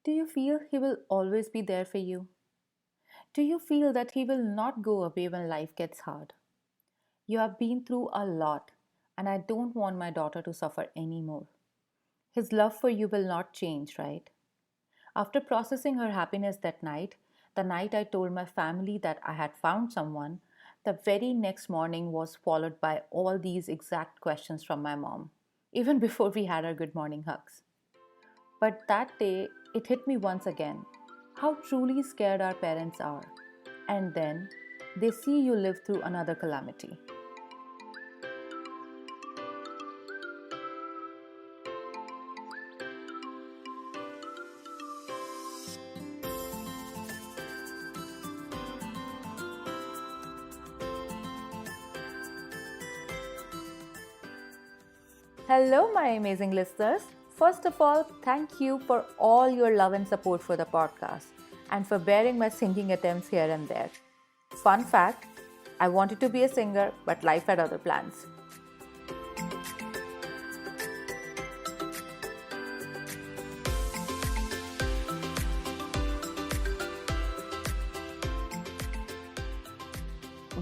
Do you feel he will always be there for you? Do you feel that he will not go away when life gets hard? You have been through a lot, and I don't want my daughter to suffer anymore. His love for you will not change, right? After processing her happiness that night, the night I told my family that I had found someone, the very next morning was followed by all these exact questions from my mom, even before we had our good morning hugs. But that day, it hit me once again how truly scared our parents are. And then they see you live through another calamity. Hello, my amazing listeners. First of all, thank you for all your love and support for the podcast and for bearing my singing attempts here and there. Fun fact, I wanted to be a singer, but life had other plans.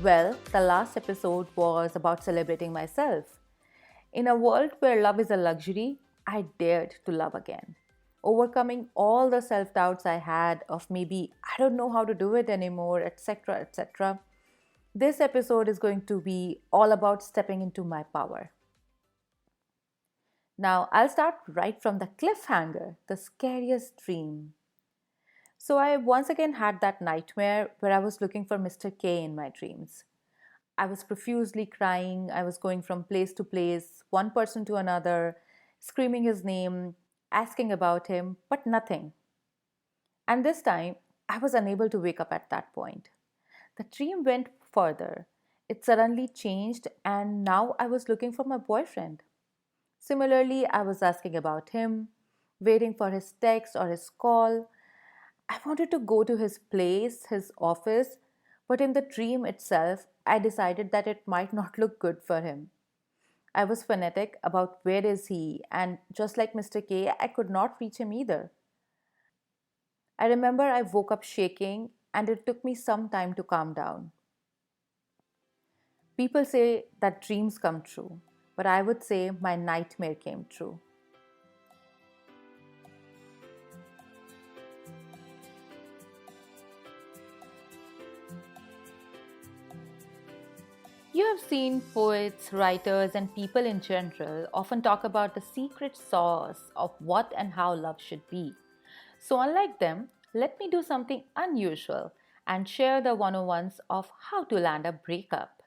Well, the last episode was about celebrating myself. In a world where love is a luxury, I dared to love again. Overcoming all the self doubts I had of maybe I don't know how to do it anymore, etc. etc. This episode is going to be all about stepping into my power. Now, I'll start right from the cliffhanger, the scariest dream. So, I once again had that nightmare where I was looking for Mr. K in my dreams. I was profusely crying. I was going from place to place, one person to another, screaming his name, asking about him, but nothing. And this time, I was unable to wake up at that point. The dream went further. It suddenly changed, and now I was looking for my boyfriend. Similarly, I was asking about him, waiting for his text or his call. I wanted to go to his place, his office, but in the dream itself, I decided that it might not look good for him. I was fanatic about where is he, and just like Mr. K, I could not reach him either. I remember I woke up shaking, and it took me some time to calm down. People say that dreams come true, but I would say my nightmare came true. You have seen poets, writers, and people in general often talk about the secret sauce of what and how love should be. So, unlike them, let me do something unusual and share the 101s of how to land a breakup.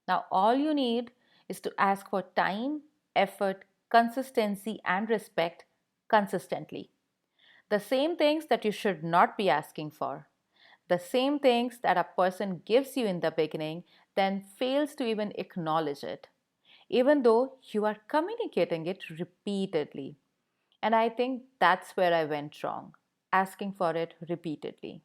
Now, all you need is to ask for time, effort, consistency, and respect consistently. The same things that you should not be asking for. The same things that a person gives you in the beginning, then fails to even acknowledge it, even though you are communicating it repeatedly. And I think that's where I went wrong, asking for it repeatedly.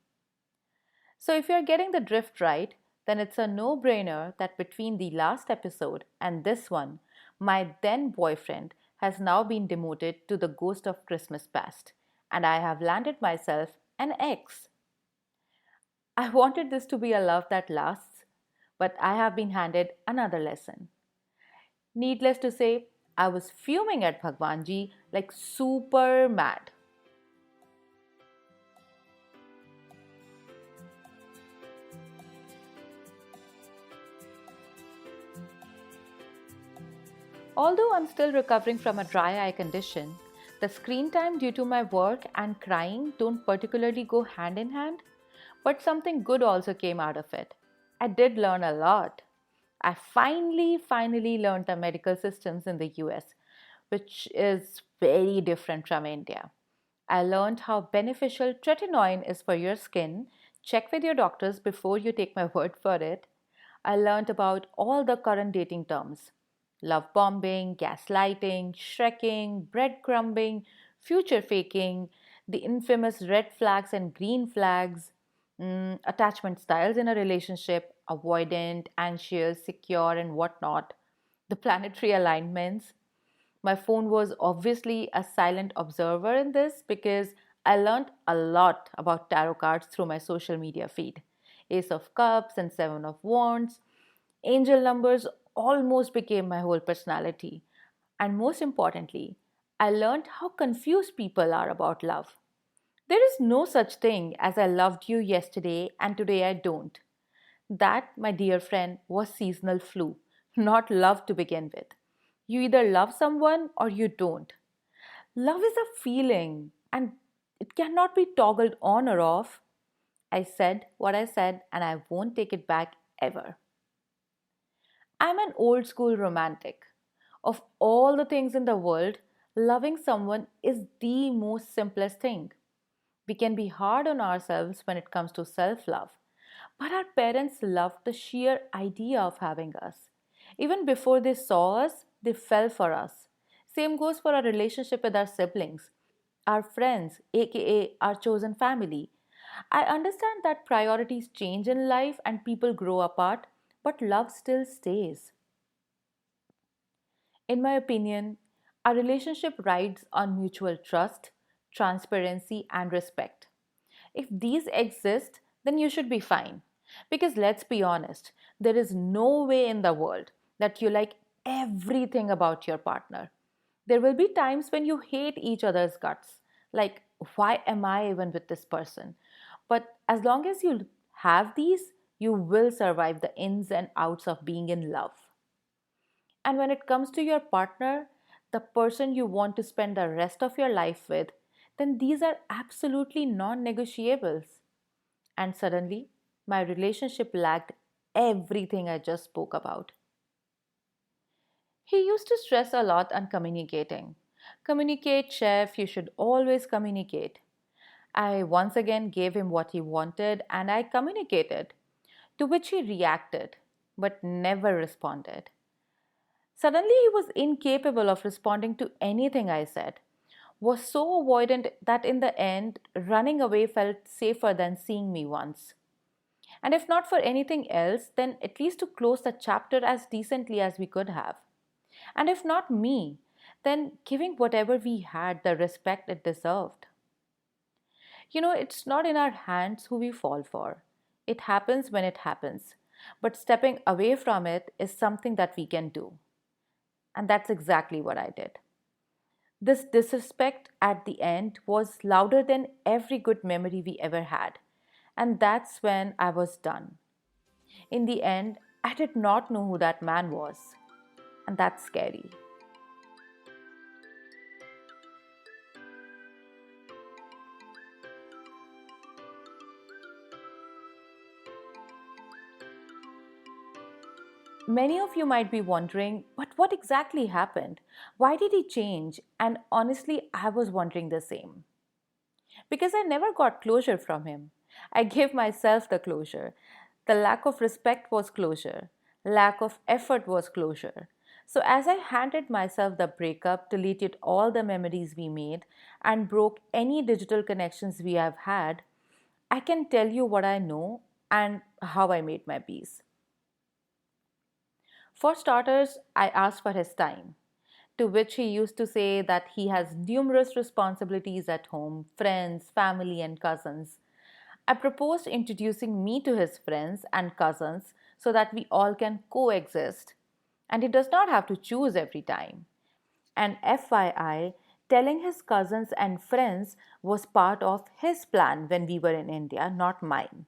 So, if you're getting the drift right, then it's a no brainer that between the last episode and this one, my then boyfriend has now been demoted to the ghost of Christmas past, and I have landed myself an ex. I wanted this to be a love that lasts, but I have been handed another lesson. Needless to say, I was fuming at Bhagwanji like super mad. Although I'm still recovering from a dry eye condition, the screen time due to my work and crying don't particularly go hand in hand, but something good also came out of it. I did learn a lot. I finally learned the medical systems in the US, which is very different from India. I learned how beneficial tretinoin is for your skin. Check with your doctors before you take my word for it. I learned about all the current dating terms: love bombing, gaslighting, shrekking, breadcrumbing, future faking, the infamous red flags and green flags, attachment styles in a relationship, avoidant, anxious, secure, and whatnot, the planetary alignments. My phone was obviously a silent observer in this because I learned a lot about tarot cards through my social media feed. Ace of Cups and Seven of Wands, angel numbers almost became my whole personality. And most importantly, I learned how confused people are about love. There is no such thing as I loved you yesterday and today I don't. That, my dear friend, was seasonal flu, not love to begin with. You either love someone or you don't. Love is a feeling and it cannot be toggled on or off. I said what I said and I won't take it back ever. I'm an old school romantic. Of all the things in the world, loving someone is the most simplest thing. We can be hard on ourselves when it comes to self love, but our parents loved the sheer idea of having us. Even before they saw us, they fell for us. Same goes for our relationship with our siblings, our friends, aka our chosen family. I understand that priorities change in life and people grow apart, but love still stays. In my opinion, a relationship rides on mutual trust, transparency, and respect. If these exist, then you should be fine. Because let's be honest, there is no way in the world that you like everything about your partner. There will be times when you hate each other's guts. Like, why am I even with this person? But as long as you have these, you will survive the ins and outs of being in love. And when it comes to your partner, the person you want to spend the rest of your life with, then these are absolutely non negotiables. And suddenly, my relationship lacked everything I just spoke about. He used to stress a lot on communicating. Communicate, chef, you should always communicate. I once again gave him what he wanted and I communicated, to which he reacted, but never responded. Suddenly, he was incapable of responding to anything I said, was so avoidant that in the end, running away felt safer than seeing me once. And if not for anything else, then at least to close the chapter as decently as we could have. And if not me, then giving whatever we had the respect it deserved. It's not in our hands who we fall for. It happens when it happens. But stepping away from it is something that we can do. And that's exactly what I did. This disrespect at the end was louder than every good memory we ever had. And that's when I was done. In the end, I did not know who that man was. And that's scary. Many of you might be wondering, but what exactly happened? Why did he change? And honestly, I was wondering the same. Because I never got closure from him. I gave myself the closure. The lack of respect was closure. Lack of effort was closure. So, as I handed myself the breakup, deleted all the memories we made, and broke any digital connections we have had, I can tell you what I know and how I made my peace. For starters, I asked for his time, to which he used to say that he has numerous responsibilities at home, friends, family, and cousins. I proposed introducing me to his friends and cousins so that we all can coexist. And he does not have to choose every time. And FYI, telling his cousins and friends was part of his plan when we were in India, not mine.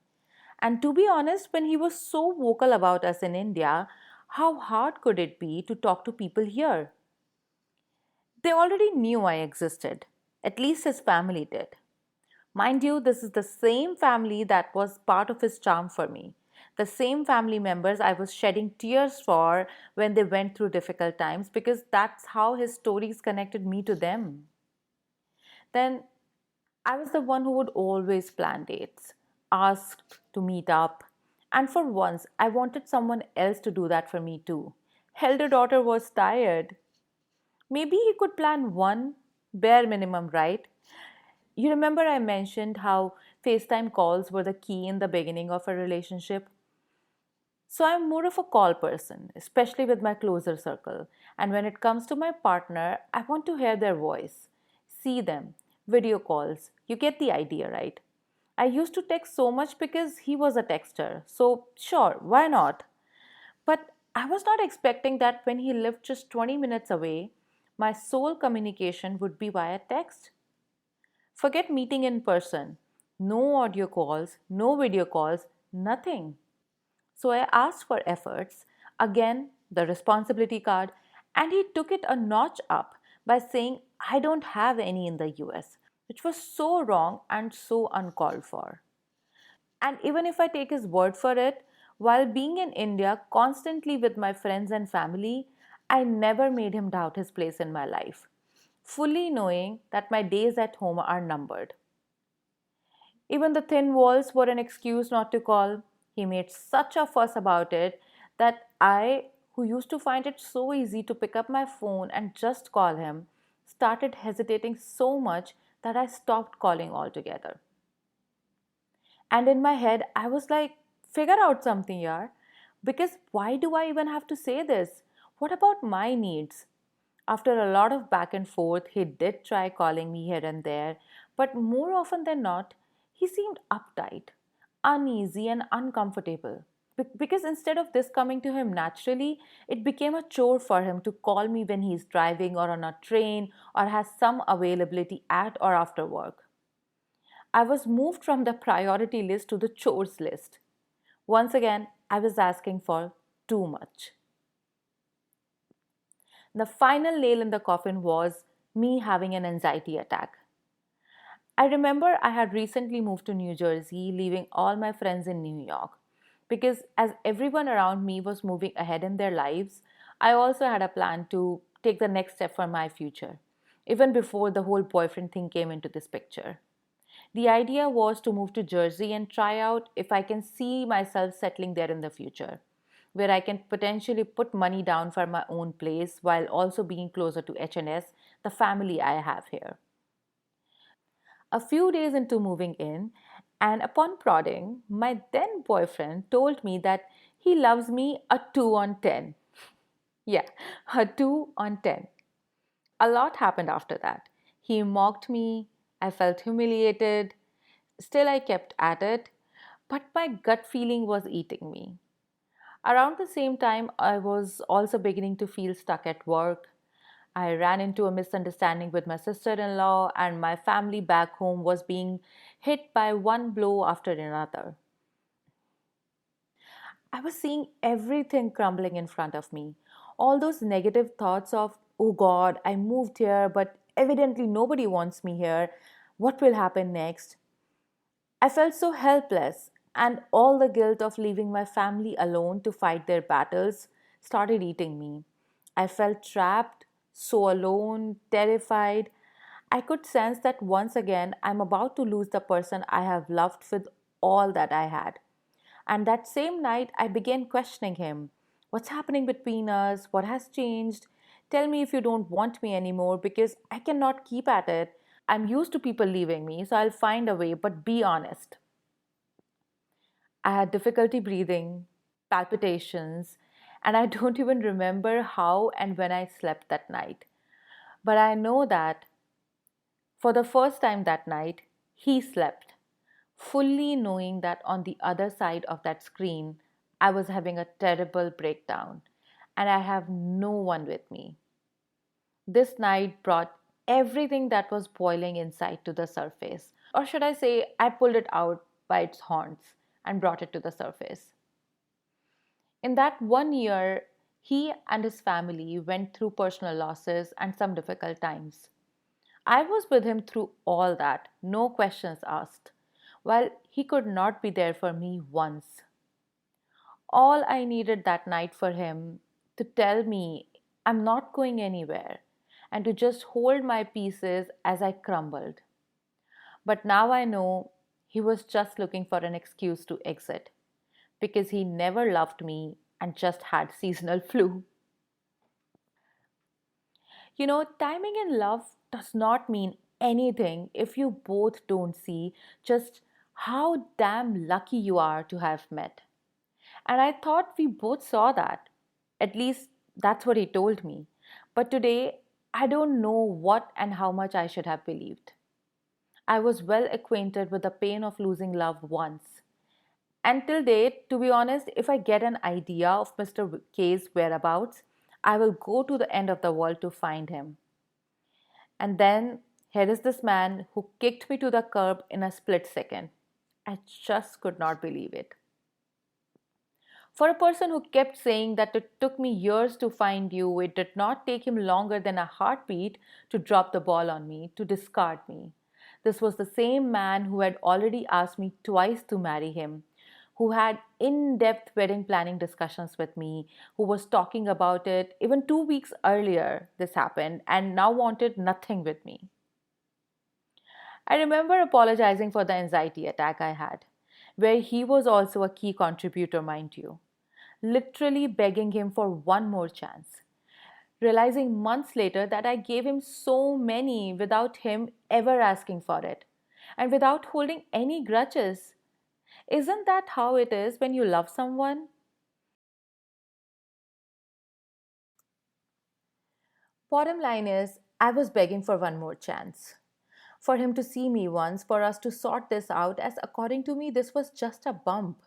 And to be honest, when he was so vocal about us in India, how hard could it be to talk to people here? They already knew I existed. At least his family did. Mind you, this is the same family that was part of his charm for me. The same family members I was shedding tears for when they went through difficult times because that's how his stories connected me to them. Then I was the one who would always plan dates, asked to meet up, and for once I wanted someone else to do that for me too. Elder daughter was tired. Maybe he could plan one bare minimum, right? You remember I mentioned how FaceTime calls were the key in the beginning of a relationship? So I'm more of a call person, especially with my closer circle. And when it comes to my partner, I want to hear their voice, see them, Video calls. You get the idea, right? I used to text so much because he was a texter. So, sure, why not? But I was not expecting that when he lived just 20 minutes away, my sole communication would be via text. Forget meeting in person. No audio calls, no video calls, nothing. So I asked for efforts, again, the responsibility card, and he took it a notch up by saying, I don't have any in the US, which was so wrong and so uncalled for. And even if I take his word for it, while being in India constantly with my friends and family, I never made him doubt his place in my life, fully knowing that my days at home are numbered. Even the thin walls were an excuse not to call. He made such a fuss about it that I, who used to find it so easy to pick up my phone and just call him, started hesitating so much that I stopped calling altogether. And in my head, I was like, figure out something, yaar. Because why do I even have to say this? What about my needs? After a lot of back and forth, he did try calling me here and there, but more often than not, he seemed uptight, uneasy, and uncomfortable. Because instead of this coming to him naturally, it became a chore for him to call me when he's driving or on a train or has some availability at or after work. I was moved from the priority list to the chores list. Once again, I was asking for too much. The final nail in the coffin was me having an anxiety attack. I remember I had recently moved to New Jersey, leaving all my friends in New York. Because as everyone around me was moving ahead in their lives, I also had a plan to take the next step for my future, even before the whole boyfriend thing came into this picture. The idea was to move to Jersey and try out if I can see myself settling there in the future, where I can potentially put money down for my own place while also being closer to HNS, the family I have here. A few days into moving in, and upon prodding, my then boyfriend told me that he loves me a 2 on 10. Yeah, a 2 on 10. A lot happened after that. He mocked me, I felt humiliated. Still, I kept at it, but my gut feeling was eating me. Around the same time, I was also beginning to feel stuck at work. I ran into a misunderstanding with my sister in law, and my family back home was being hit by one blow after another. I was seeing everything crumbling in front of me. All those negative thoughts of, oh God, I moved here, but evidently nobody wants me here. What will happen next? I felt so helpless, and all the guilt of leaving my family alone to fight their battles started eating me. I felt trapped, so alone, terrified. I could sense that once again I'm about to lose the person I have loved with all that I had. And that same night, I began questioning him. What's happening between us? What has changed? Tell me if you don't want me anymore because I cannot keep at it. I'm used to people leaving me, so I'll find a way, but be honest. I had difficulty breathing, palpitations, and I don't even remember how and when I slept that night. But I know that for the first time that night, he slept, fully knowing that on the other side of that screen, I was having a terrible breakdown and I have no one with me. This night brought everything that was boiling inside to the surface. Or should I say, I pulled it out by its horns and brought it to the surface. In that 1 year, he and his family went through personal losses and some difficult times. I was with him through all that, no questions asked, while he could not be there for me once. All I needed that night for him to tell me I'm not going anywhere and to just hold my pieces as I crumbled. But now I know he was just looking for an excuse to exit because he never loved me and just had seasonal flu. Timing in love does not mean anything if you both don't see just how damn lucky you are to have met. And I thought we both saw that. At least that's what he told me. But today, I don't know what and how much I should have believed. I was well acquainted with the pain of losing loved ones. Until date, to be honest, if I get an idea of Mr. K's whereabouts, I will go to the end of the world to find him. And then here is this man who kicked me to the curb in a split second. I just could not believe it. For a person who kept saying that it took me years to find you, it did not take him longer than a heartbeat to drop the ball on me, to discard me. This was the same man who had already asked me twice to marry him, who had in depth wedding planning discussions with me, who was talking about it even 2 weeks earlier. This happened, and now wanted nothing with me. I remember apologizing for the anxiety attack I had, where he was also a key contributor, mind you, literally begging him for one more chance. Realizing months later that I gave him so many without him ever asking for it and without holding any grudges. Isn't that how it is when you love someone? Bottom line is, I was begging for one more chance. For him to see me once, for us to sort this out, as according to me, this was just a bump.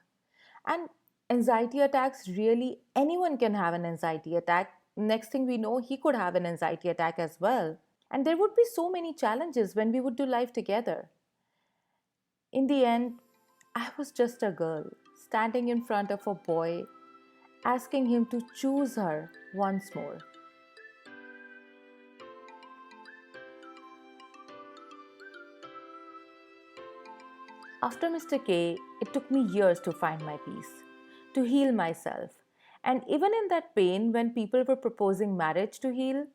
And anxiety attacks, really, anyone can have an anxiety attack. Next thing we know, he could have an anxiety attack as well. And there would be so many challenges when we would do life together. In the end, I was just a girl standing in front of a boy, asking him to choose her once more. After Mr. K, it took me years to find my peace, to heal myself. And even in that pain, when people were proposing marriage to heal,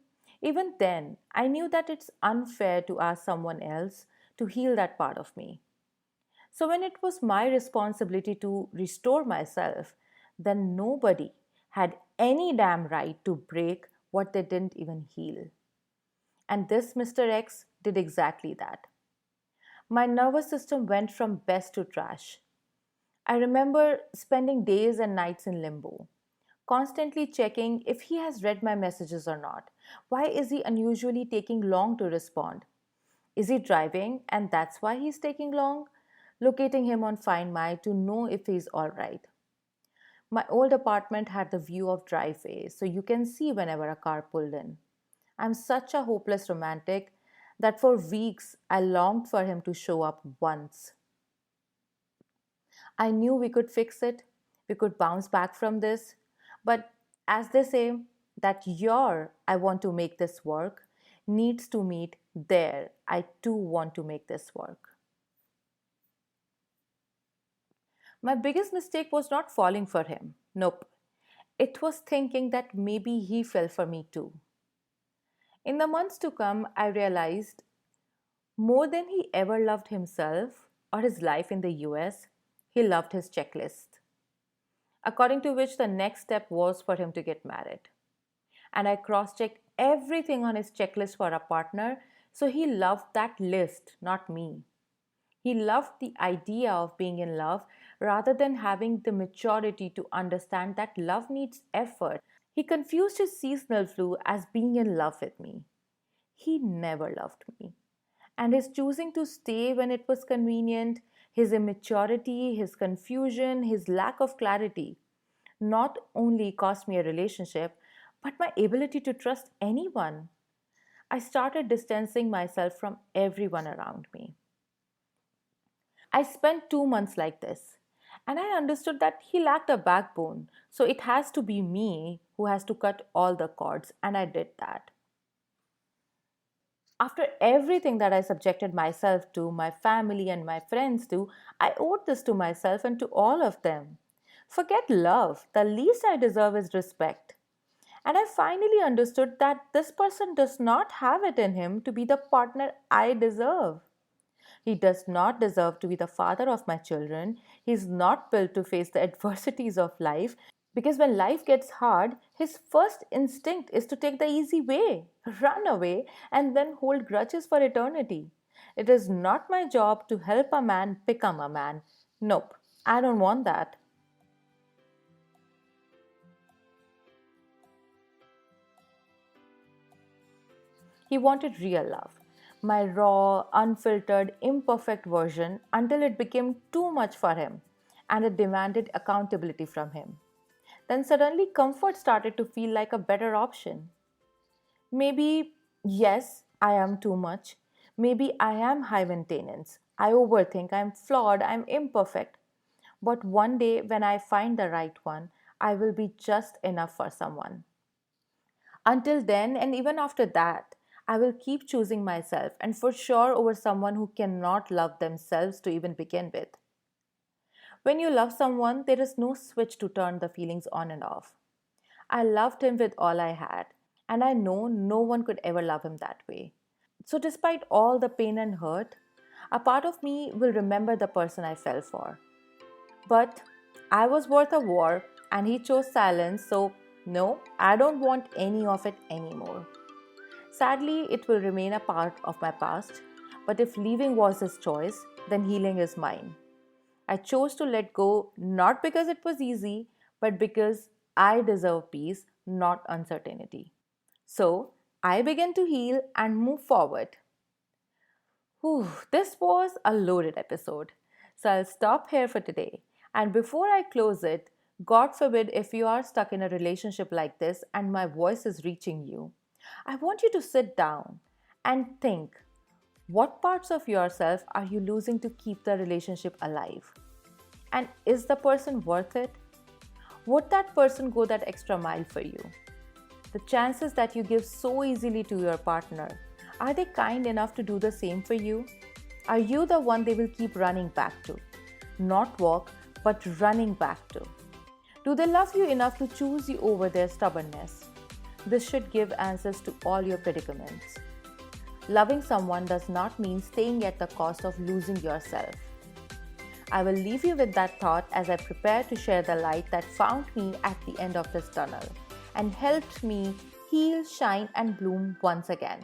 even then, I knew that it's unfair to ask someone else to heal that part of me. So when it was my responsibility to restore myself, then nobody had any damn right to break what they didn't even heal. And this Mr. X did exactly that. My nervous system went from best to trash. I remember spending days and nights in limbo, constantly checking if he has read my messages or not. Why is he unusually taking long to respond? Is he driving and that's why he's taking long? Locating him on Find My to know if he's alright. My old apartment had the view of driveway, so you can see whenever a car pulled in. I'm such a hopeless romantic that for weeks I longed for him to show up once. I knew we could fix it, we could bounce back from this. But as they say, that your I want to make this work needs to meet their I too want to make this work. My biggest mistake was not falling for him. Nope. It was thinking that maybe he fell for me too. In the months to come, I realized more than he ever loved himself or his life in the US, he loved his checklist, according to which the next step was for him to get married. And I cross checked everything on his checklist for a partner, so he loved that list, not me. He loved the idea of being in love rather than having the maturity to understand that love needs effort. He confused his seasonal flu as being in love with me. He never loved me. And his choosing to stay when it was convenient, his immaturity, his confusion, his lack of clarity not only cost me a relationship, but my ability to trust anyone. I started distancing myself from everyone around me. I spent 2 months like this, and I understood that he lacked a backbone, so it has to be me who has to cut all the cords, and I did that. After everything that I subjected myself to, my family and my friends to, I owed this to myself and to all of them. Forget love, the least I deserve is respect. And I finally understood that this person does not have it in him to be the partner I deserve. He does not deserve to be the father of my children. He is not built to face the adversities of life because when life gets hard, his first instinct is to take the easy way, run away, and then hold grudges for eternity. It is not my job to help a man become a man. Nope, I don't want that. He wanted real love. my raw, unfiltered, imperfect version until it became too much for him and it demanded accountability from him. Then suddenly, comfort started to feel like a better option. Maybe, yes, I am too much. Maybe I am high maintenance. I overthink, I'm flawed, I'm imperfect. But one day, when I find the right one, I will be just enough for someone. Until then, and even after that, I will keep choosing myself and for sure over someone who cannot love themselves to even begin with. When you love someone, there is no switch to turn the feelings on and off. I loved him with all I had, and I know no one could ever love him that way. So, despite all the pain and hurt, a part of me will remember the person I fell for. But I was worth a war, and he chose silence, so no, I don't want any of it anymore. Sadly, it will remain a part of my past, but if leaving was his choice, then healing is mine. I chose to let go not because it was easy, but because I deserve peace, not uncertainty. So I began to heal and move forward. Whew, this was a loaded episode. So I'll stop here for today. And before I close it, God forbid if you are stuck in a relationship like this and my voice is reaching you, I want you to sit down and think, what parts of yourself are you losing to keep the relationship alive? And is the person worth it? Would that person go that extra mile for you? The chances that you give so easily to your partner, are they kind enough to do the same for you? Are you the one they will keep running back to? Not walk, but running back to. Do they love you enough to choose you over their stubbornness? This should give answers to all your predicaments. Loving someone does not mean staying at the cost of losing yourself. I will leave you with that thought as I prepare to share the light that found me at the end of this tunnel and helped me heal, shine, and bloom once again.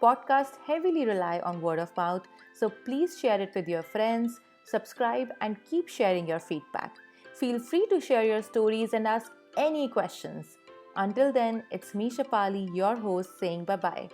Podcasts heavily rely on word of mouth, so please share it with your friends, subscribe, and keep sharing your feedback. Feel free to share your stories and ask any questions. Until then, it's me, Shapali, your host, saying bye bye.